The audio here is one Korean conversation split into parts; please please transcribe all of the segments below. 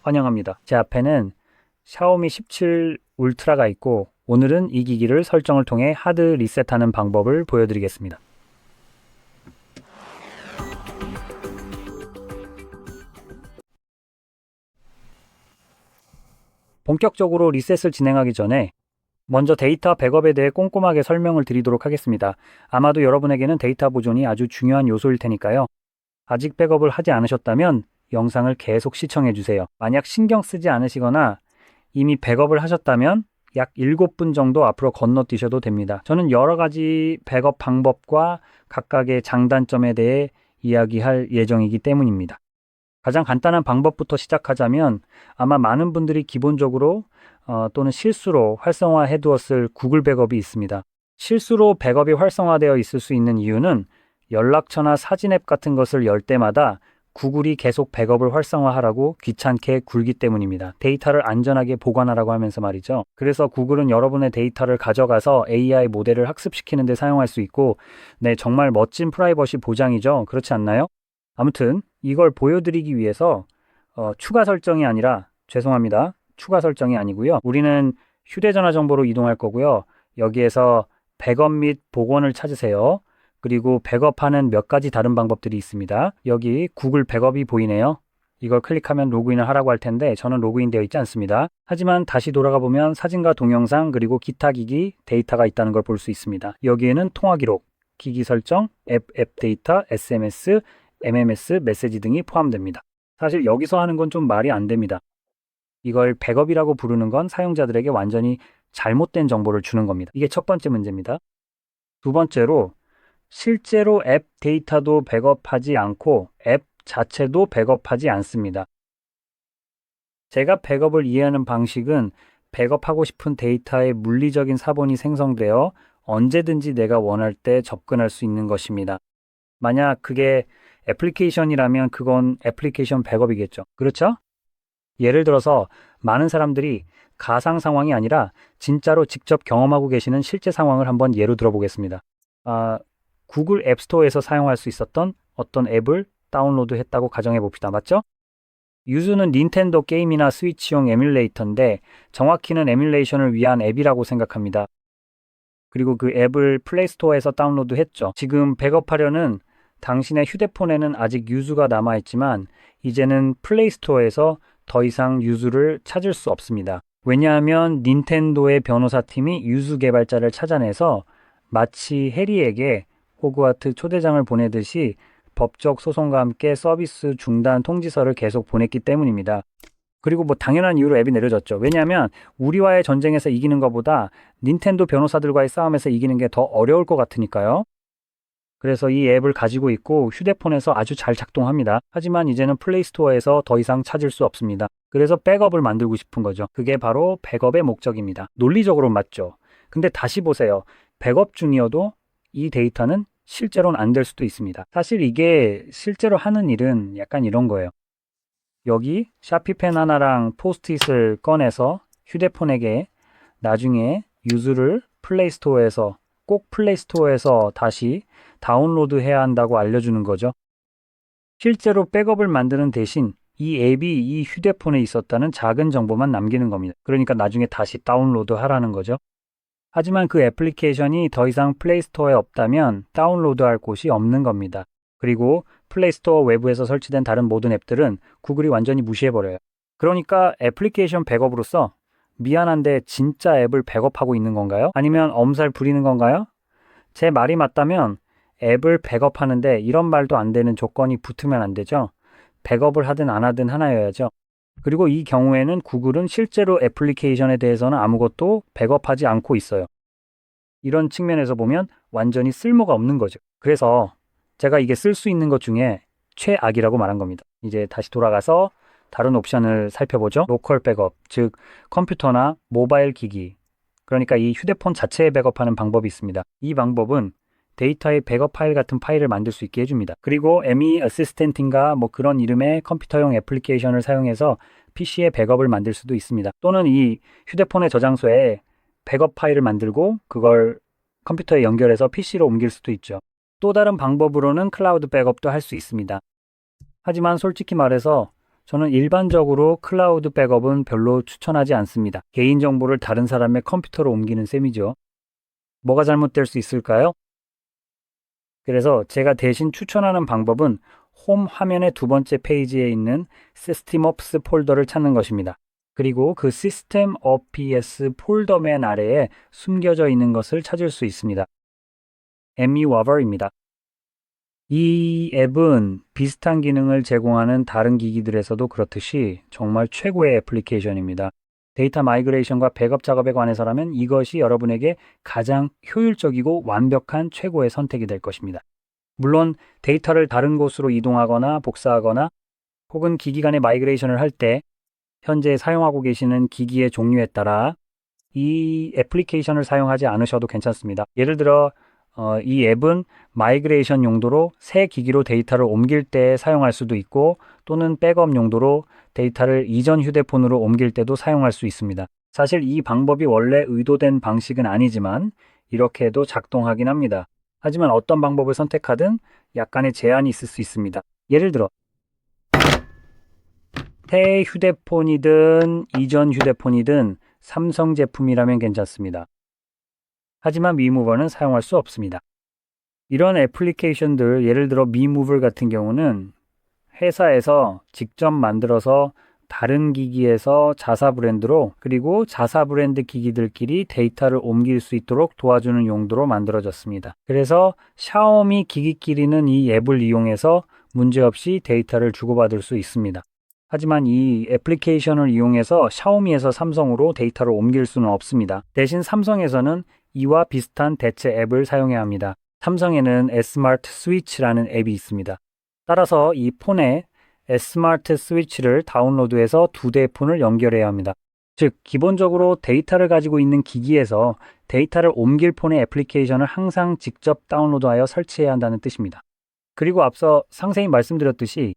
환영합니다. 제 앞에는 샤오미 17 울트라가 있고 오늘은 이 기기를 설정을 통해 하드 리셋하는 방법을 보여드리겠습니다. 본격적으로 리셋을 진행하기 전에 먼저 데이터 백업에 대해 꼼꼼하게 설명을 드리도록 하겠습니다. 아마도 여러분에게는 데이터 보존이 아주 중요한 요소일 테니까요. 아직 백업을 하지 않으셨다면 영상을 계속 시청해 주세요. 만약 신경 쓰지 않으시거나 이미 백업을 하셨다면 약 7분 정도 앞으로 건너뛰셔도 됩니다. 저는 여러 가지 백업 방법과 각각의 장단점에 대해 이야기할 예정이기 때문입니다. 가장 간단한 방법부터 시작하자면 아마 많은 분들이 기본적으로 또는 실수로 활성화해 두었을 구글 백업이 있습니다. 실수로 백업이 활성화되어 있을 수 있는 이유는 연락처나 사진 앱 같은 것을 열 때마다 구글이 계속 백업을 활성화하라고 귀찮게 굴기 때문입니다. 데이터를 안전하게 보관하라고 하면서 말이죠. 그래서 구글은 여러분의 데이터를 가져가서 AI 모델을 학습시키는 데 사용할 수 있고, 네, 정말 멋진 프라이버시 보장이죠. 그렇지 않나요? 아무튼 이걸 보여드리기 위해서 추가 설정이 아니라, 죄송합니다. 추가 설정이 아니고요. 우리는 휴대전화 정보로 이동할 거고요. 여기에서 백업 및 복원을 찾으세요. 그리고 백업하는 몇 가지 다른 방법들이 있습니다. 여기 구글 백업이 보이네요. 이걸 클릭하면 로그인을 하라고 할 텐데 저는 로그인 되어 있지 않습니다. 하지만 다시 돌아가 보면 사진과 동영상 그리고 기타 기기 데이터가 있다는 걸 볼 수 있습니다. 여기에는 통화 기록, 기기 설정, 앱 데이터, SMS, MMS, 메시지 등이 포함됩니다. 사실 여기서 하는 건 좀 말이 안 됩니다. 이걸 백업이라고 부르는 건 사용자들에게 완전히 잘못된 정보를 주는 겁니다. 이게 첫 번째 문제입니다. 두 번째로 실제로 앱 데이터도 백업하지 않고 앱 자체도 백업하지 않습니다. 제가 백업을 이해하는 방식은 백업하고 싶은 데이터의 물리적인 사본이 생성되어 언제든지 내가 원할 때 접근할 수 있는 것입니다. 만약 그게 애플리케이션이라면 그건 애플리케이션 백업이겠죠. 그렇죠? 예를 들어서 많은 사람들이 가상 상황이 아니라 진짜로 직접 경험하고 계시는 실제 상황을 한번 예로 들어보겠습니다. 구글 앱스토어에서 사용할 수 있었던 어떤 앱을 다운로드 했다고 가정해 봅시다. 맞죠? 유즈는 닌텐도 게임이나 스위치용 에뮬레이터인데 정확히는 에뮬레이션을 위한 앱이라고 생각합니다. 그리고 그 앱을 플레이스토어에서 다운로드 했죠. 지금 백업하려는 당신의 휴대폰에는 아직 유즈가 남아있지만 이제는 플레이스토어에서 더 이상 유즈를 찾을 수 없습니다. 왜냐하면 닌텐도의 변호사팀이 유즈 개발자를 찾아내서 마치 해리에게 호그와트 초대장을 보내듯이 법적 소송과 함께 서비스 중단 통지서를 계속 보냈기 때문입니다. 그리고 뭐 당연한 이유로 앱이 내려졌죠. 왜냐하면 우리와의 전쟁에서 이기는 것보다 닌텐도 변호사들과의 싸움에서 이기는 게 더 어려울 것 같으니까요. 그래서 이 앱을 가지고 있고 휴대폰에서 아주 잘 작동합니다. 하지만 이제는 플레이스토어에서 더 이상 찾을 수 없습니다. 그래서 백업을 만들고 싶은 거죠. 그게 바로 백업의 목적입니다. 논리적으로 맞죠. 근데 다시 보세요. 백업 중이어도 이 데이터는 실제로는 안 될 수도 있습니다. 사실 이게 실제로 하는 일은 약간 이런 거예요. 여기 샤피펜 하나랑 포스트잇을 꺼내서 휴대폰에게 나중에 유즈를 플레이스토어에서 꼭 플레이스토어에서 다시 다운로드 해야 한다고 알려주는 거죠. 실제로 백업을 만드는 대신 이 앱이 이 휴대폰에 있었다는 작은 정보만 남기는 겁니다. 그러니까 나중에 다시 다운로드 하라는 거죠. 하지만 그 애플리케이션이 더 이상 플레이스토어에 없다면 다운로드할 곳이 없는 겁니다. 그리고 플레이스토어 외부에서 설치된 다른 모든 앱들은 구글이 완전히 무시해버려요. 그러니까 애플리케이션 백업으로서 미안한데 진짜 앱을 백업하고 있는 건가요? 아니면 엄살 부리는 건가요? 제 말이 맞다면 앱을 백업하는데 이런 말도 안 되는 조건이 붙으면 안 되죠. 백업을 하든 안 하든 하나여야죠. 그리고 이 경우에는 구글은 실제로 애플리케이션에 대해서는 아무것도 백업하지 않고 있어요. 이런 측면에서 보면 완전히 쓸모가 없는 거죠. 그래서 제가 이게 쓸 수 있는 것 중에 최악이라고 말한 겁니다. 이제 다시 돌아가서 다른 옵션을 살펴보죠. 로컬 백업, 즉 컴퓨터나 모바일 기기, 그러니까 이 휴대폰 자체에 백업하는 방법이 있습니다. 이 방법은 데이터의 백업 파일 같은 파일을 만들 수 있게 해줍니다. 그리고 ME 어시스턴트인가 뭐 그런 이름의 컴퓨터용 애플리케이션을 사용해서 PC에 백업을 만들 수도 있습니다. 또는 이 휴대폰의 저장소에 백업 파일을 만들고 그걸 컴퓨터에 연결해서 PC로 옮길 수도 있죠. 또 다른 방법으로는 클라우드 백업도 할 수 있습니다. 하지만 솔직히 말해서 저는 일반적으로 클라우드 백업은 별로 추천하지 않습니다. 개인정보를 다른 사람의 컴퓨터로 옮기는 셈이죠. 뭐가 잘못될 수 있을까요? 그래서 제가 대신 추천하는 방법은 홈 화면의 두 번째 페이지에 있는 시스템옵스 폴더를 찾는 것입니다. 그리고 그 시스템오ps 폴더 맨 아래에 숨겨져 있는 것을 찾을 수 있습니다. MEWAVER입니다. 이 앱은 비슷한 기능을 제공하는 다른 기기들에서도 그렇듯이 정말 최고의 애플리케이션입니다. 데이터 마이그레이션과 백업 작업에 관해서라면 이것이 여러분에게 가장 효율적이고 완벽한 최고의 선택이 될 것입니다. 물론 데이터를 다른 곳으로 이동하거나 복사하거나 혹은 기기 간의 마이그레이션을 할 때 현재 사용하고 계시는 기기의 종류에 따라 이 애플리케이션을 사용하지 않으셔도 괜찮습니다. 예를 들어 이 앱은 마이그레이션 용도로 새 기기로 데이터를 옮길 때 사용할 수도 있고 또는 백업 용도로 데이터를 이전 휴대폰으로 옮길 때도 사용할 수 있습니다. 사실 이 방법이 원래 의도된 방식은 아니지만 이렇게 해도 작동하긴 합니다. 하지만 어떤 방법을 선택하든 약간의 제한이 있을 수 있습니다. 예를 들어 새 휴대폰이든 이전 휴대폰이든 삼성 제품이라면 괜찮습니다. 하지만 미무버는 사용할 수 없습니다. 이런 애플리케이션들, 예를 들어 미무버 같은 경우는 회사에서 직접 만들어서 다른 기기에서 자사 브랜드로 그리고 자사 브랜드 기기들끼리 데이터를 옮길 수 있도록 도와주는 용도로 만들어졌습니다. 그래서 샤오미 기기끼리는 이 앱을 이용해서 문제없이 데이터를 주고받을 수 있습니다. 하지만 이 애플리케이션을 이용해서 샤오미에서 삼성으로 데이터를 옮길 수는 없습니다. 대신 삼성에서는 이와 비슷한 대체 앱을 사용해야 합니다. 삼성에는 S마트 스위치라는 앱이 있습니다. 따라서 이 폰에 S마트 스위치를 다운로드해서 두 대의 폰을 연결해야 합니다. 즉, 기본적으로 데이터를 가지고 있는 기기에서 데이터를 옮길 폰의 애플리케이션을 항상 직접 다운로드하여 설치해야 한다는 뜻입니다. 그리고 앞서 상세히 말씀드렸듯이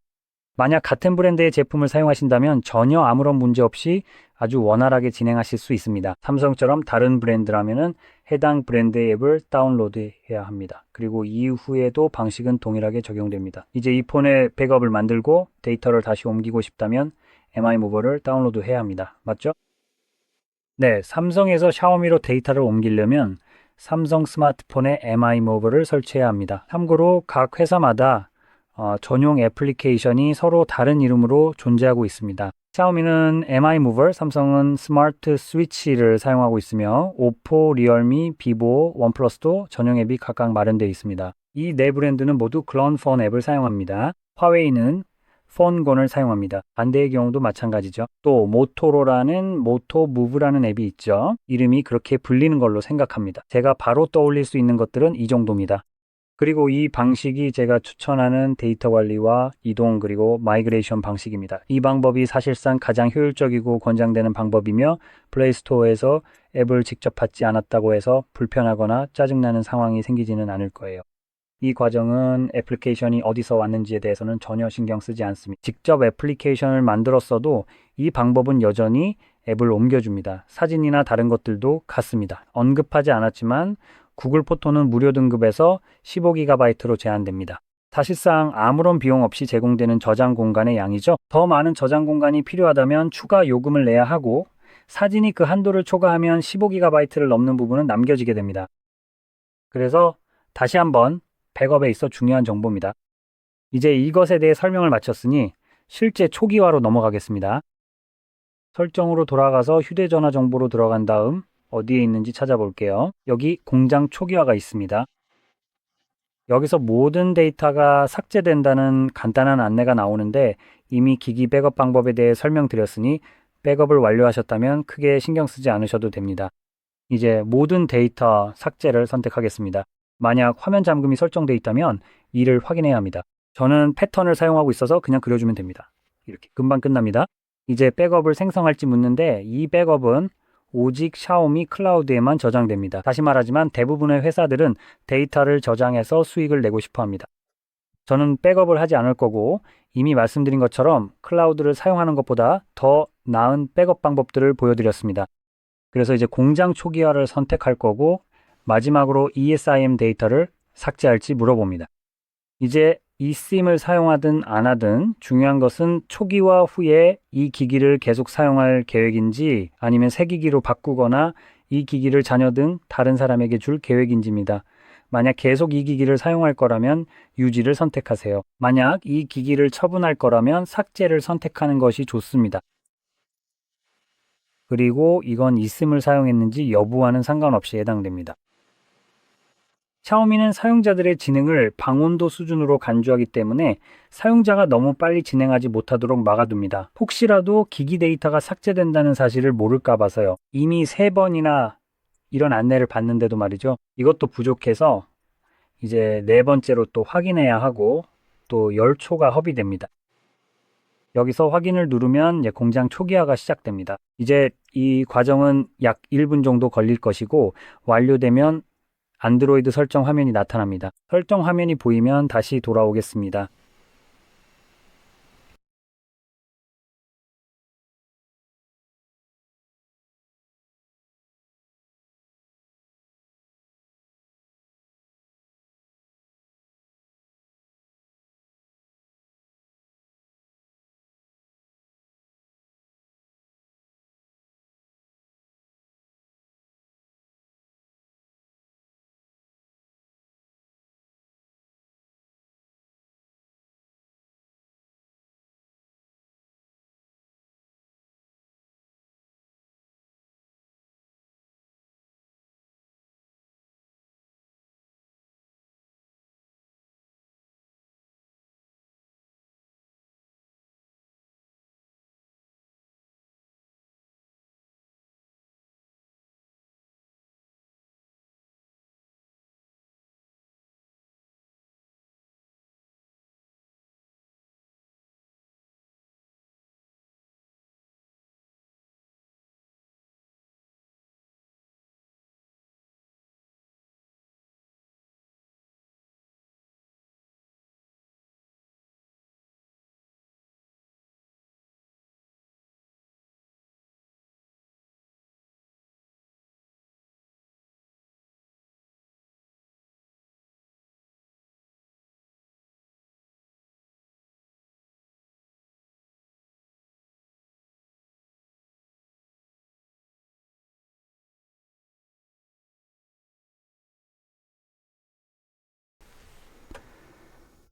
만약 같은 브랜드의 제품을 사용하신다면 전혀 아무런 문제 없이 아주 원활하게 진행하실 수 있습니다. 삼성처럼 다른 브랜드라면 해당 브랜드의 앱을 다운로드해야 합니다. 그리고 이후에도 방식은 동일하게 적용됩니다. 이제 이 폰에 백업을 만들고 데이터를 다시 옮기고 싶다면 MI모버를 다운로드해야 합니다. 맞죠? 네, 삼성에서 샤오미로 데이터를 옮기려면 삼성 스마트폰에 MI모버를 설치해야 합니다. 참고로 각 회사마다 전용 애플리케이션이 서로 다른 이름으로 존재하고 있습니다. 샤오미는 MI모버, 삼성은 스마트 스위치를 사용하고 있으며 오포, 리얼미, 비보, 원플러스도 전용 앱이 각각 마련되어 있습니다. 이 네 브랜드는 모두 클론폰 앱을 사용합니다. 화웨이는 폰곤을 사용합니다. 반대의 경우도 마찬가지죠. 또 모토로라는 모토무브라는 앱이 있죠. 이름이 그렇게 불리는 걸로 생각합니다. 제가 바로 떠올릴 수 있는 것들은 이 정도입니다. 그리고 이 방식이 제가 추천하는 데이터 관리와 이동 그리고 마이그레이션 방식입니다. 이 방법이 사실상 가장 효율적이고 권장되는 방법이며 플레이스토어에서 앱을 직접 받지 않았다고 해서 불편하거나 짜증나는 상황이 생기지는 않을 거예요. 이 과정은 애플리케이션이 어디서 왔는지에 대해서는 전혀 신경 쓰지 않습니다. 직접 애플리케이션을 만들었어도 이 방법은 여전히 앱을 옮겨줍니다. 사진이나 다른 것들도 같습니다. 언급하지 않았지만 구글 포토는 무료 등급에서 15GB로 제한됩니다. 사실상 아무런 비용 없이 제공되는 저장 공간의 양이죠. 더 많은 저장 공간이 필요하다면 추가 요금을 내야 하고 사진이 그 한도를 초과하면 15GB를 넘는 부분은 남겨지게 됩니다. 그래서 다시 한번 백업에 있어 중요한 정보입니다. 이제 이것에 대해 설명을 마쳤으니 실제 초기화로 넘어가겠습니다. 설정으로 돌아가서 휴대전화 정보로 들어간 다음 어디에 있는지 찾아볼게요. 여기 공장 초기화가 있습니다. 여기서 모든 데이터가 삭제된다는 간단한 안내가 나오는데 이미 기기 백업 방법에 대해 설명드렸으니 백업을 완료하셨다면 크게 신경 쓰지 않으셔도 됩니다. 이제 모든 데이터 삭제를 선택하겠습니다. 만약 화면 잠금이 설정되어 있다면 이를 확인해야 합니다. 저는 패턴을 사용하고 있어서 그냥 그려주면 됩니다. 이렇게 금방 끝납니다. 이제 백업을 생성할지 묻는데 이 백업은 오직 샤오미 클라우드에만 저장됩니다. 다시 말하지만 대부분의 회사들은 데이터를 저장해서 수익을 내고 싶어 합니다. 저는 백업을 하지 않을 거고 이미 말씀드린 것처럼 클라우드를 사용하는 것보다 더 나은 백업 방법들을 보여드렸습니다. 그래서 이제 공장 초기화를 선택할 거고 마지막으로 ESIM 데이터를 삭제할지 물어봅니다. 이제 eSIM을 사용하든 안 하든 중요한 것은 초기화 후에 이 기기를 계속 사용할 계획인지 아니면 새 기기로 바꾸거나 이 기기를 자녀 등 다른 사람에게 줄 계획인지입니다. 만약 계속 이 기기를 사용할 거라면 유지를 선택하세요. 만약 이 기기를 처분할 거라면 삭제를 선택하는 것이 좋습니다. 그리고 이건 eSIM을 사용했는지 여부와는 상관없이 해당됩니다. 샤오미는 사용자들의 지능을 방온도 수준으로 간주하기 때문에 사용자가 너무 빨리 진행하지 못하도록 막아둡니다. 혹시라도 기기 데이터가 삭제된다는 사실을 모를까 봐서요. 이미 3번이나 이런 안내를 받는데도 말이죠. 이것도 부족해서 이제 4번째로 또 확인해야 하고 또 열초가 허비됩니다. 여기서 확인을 누르면 이제 공장 초기화가 시작됩니다. 이제 이 과정은 약 1분 정도 걸릴 것이고 완료되면 안드로이드 설정 화면이 나타납니다. 설정 화면이 보이면 다시 돌아오겠습니다.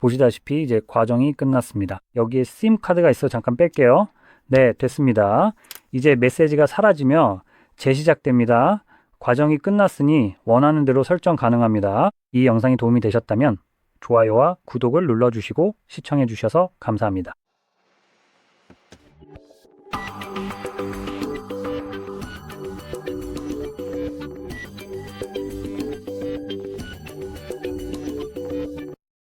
보시다시피 이제 과정이 끝났습니다. 여기에 심 카드가 있어 잠깐 뺄게요. 네, 됐습니다. 이제 메시지가 사라지며 재시작됩니다. 과정이 끝났으니 원하는 대로 설정 가능합니다. 이 영상이 도움이 되셨다면 좋아요와 구독을 눌러주시고 시청해주셔서 감사합니다.